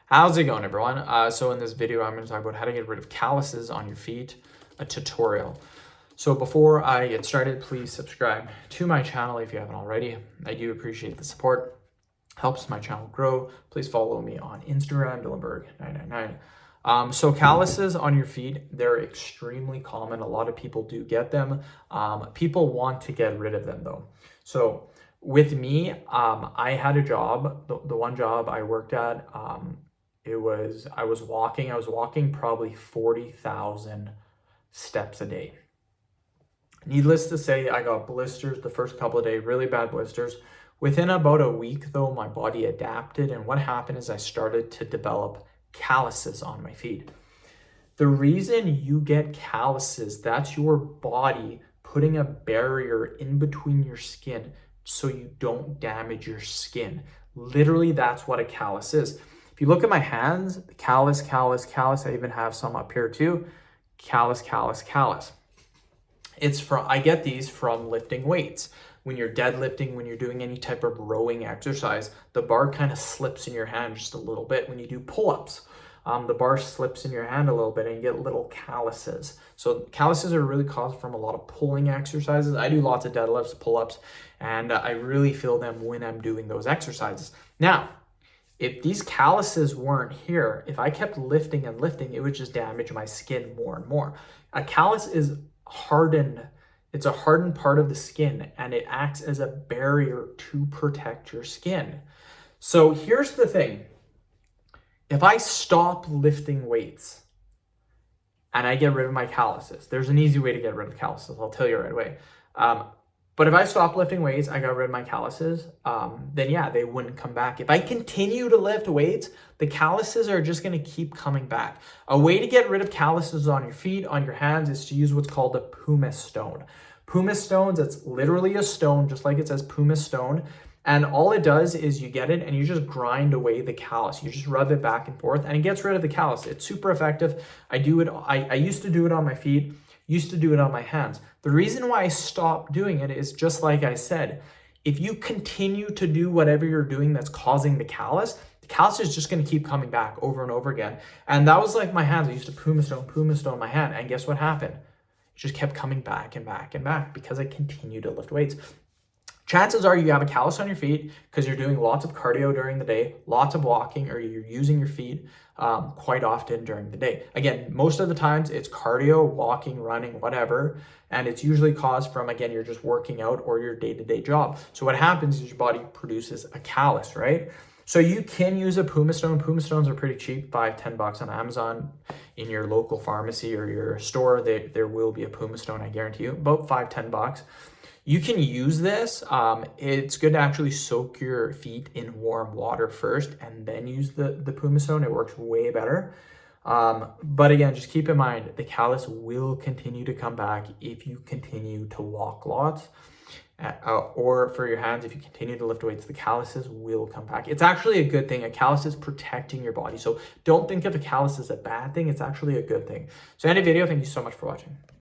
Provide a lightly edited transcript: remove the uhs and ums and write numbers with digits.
How's it going, everyone? So in this video, I'm going to talk about how to get rid of calluses on your feet, a tutorial. So before I get started, please subscribe to my channel if you haven't already. I do appreciate the support. Helps my channel grow. Please follow me on Instagram, Dylanberg999. So calluses on your feet, they're extremely common. A lot of people do get them. People want to get rid of them though. So with me, I had a job, the one job I worked at, I was walking probably 40,000 steps a day. Needless to say, I got blisters the first couple of days, really bad blisters. Within about a week though, my body adapted, and what happened is I started to develop calluses on my feet. The reason you get calluses, that's your body putting a barrier in between your skin so you don't damage your skin. Literally, that's what a callus is. If you look at my hands, callus, I even have some up here too. Callus. I get these from lifting weights. When you're deadlifting, when you're doing any type of rowing exercise, the bar kind of slips in your hand just a little bit. When you do pull-ups, the bar slips in your hand a little bit and you get little calluses. So calluses are really caused from a lot of pulling exercises. I do lots of deadlifts, pull-ups, and I really feel them when I'm doing those exercises. Now, if these calluses weren't here, if I kept lifting and lifting, it would just damage my skin more and more. A callus is hardened. It's a hardened part of the skin, and it acts as a barrier to protect your skin. So here's the thing. If I stop lifting weights and I get rid of my calluses, there's an easy way to get rid of calluses. I'll tell you right away. But if I stop lifting weights, I got rid of my calluses, then yeah, they wouldn't come back. If I continue to lift weights, the calluses are just going to keep coming back. A way to get rid of calluses on your feet, on your hands, is to use what's called a pumice stone. Pumice stones, it's literally a stone, just like it says pumice stone. And all it does is you get it and you just grind away the callus. You just rub it back and forth and it gets rid of the callus. It's super effective. I used to do it on my feet, used to do it on my hands. The reason why I stopped doing it is just like I said, if you continue to do whatever you're doing that's causing the callus is just going to keep coming back over and over again. And that was like my hands. I used to pumice stone my hand. And guess what happened? It just kept coming back and back and back because I continued to lift weights. Chances are you have a callus on your feet because you're doing lots of cardio during the day, lots of walking, or you're using your feet quite often during the day. Again, most of the times it's cardio, walking, running, whatever. And it's usually caused from, again, you're just working out or your day-to-day job. So what happens is your body produces a callus, right? So you can use a pumice stone. Pumice stones are pretty cheap, $5-10 on Amazon. In your local pharmacy or your store, there will be a pumice stone, I guarantee you, about $5-10. You can use this. It's good to actually soak your feet in warm water first and then use the pumice stone. It works way better. But again, just keep in mind, the callus will continue to come back if you continue to walk lots. Or for your hands, if you continue to lift weights, the calluses will come back. It's actually a good thing. A callus is protecting your body. So don't think of a callus as a bad thing. It's actually a good thing. So end of video. Thank you so much for watching.